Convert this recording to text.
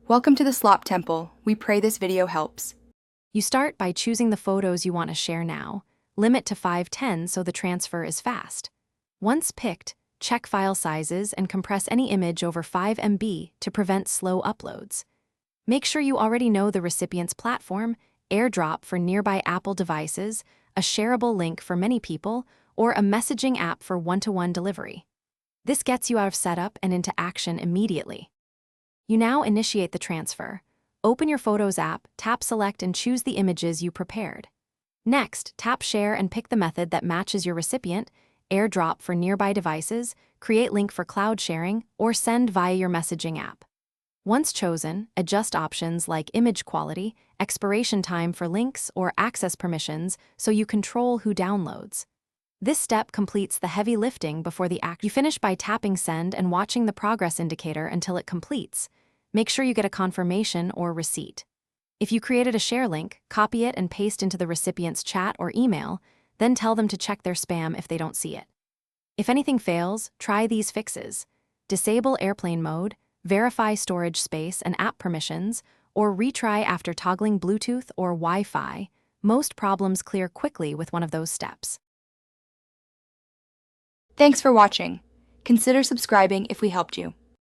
Welcome to the Slop Temple. We pray this video helps. You start by choosing the photos you want to share now. Limit to 510 so the transfer is fast. Once picked, check file sizes and compress any image over 5 MB to prevent slow uploads. Make sure you already know the recipient's platform, AirDrop for nearby Apple devices, a shareable link for many people, or a messaging app for one-to-one delivery. This gets you out of setup and into action immediately. You now initiate the transfer. Open your Photos app, tap Select and choose the images you prepared. Next, tap Share and pick the method that matches your recipient, AirDrop for nearby devices, create link for cloud sharing, or send via your messaging app. Once chosen, adjust options like image quality, expiration time for links, or access permissions so you control who downloads. This step completes the heavy lifting before the act. You finish by tapping Send and watching the progress indicator until it completes. Make sure you get a confirmation or receipt. If you created a share link, copy it and paste into the recipient's chat or email, then tell them to check their spam if they don't see it. If anything fails, try these fixes. Disable airplane mode, verify storage space and app permissions, or retry after toggling Bluetooth or Wi-Fi. Most problems clear quickly with one of those steps. Thanks for watching. Consider subscribing if we helped you.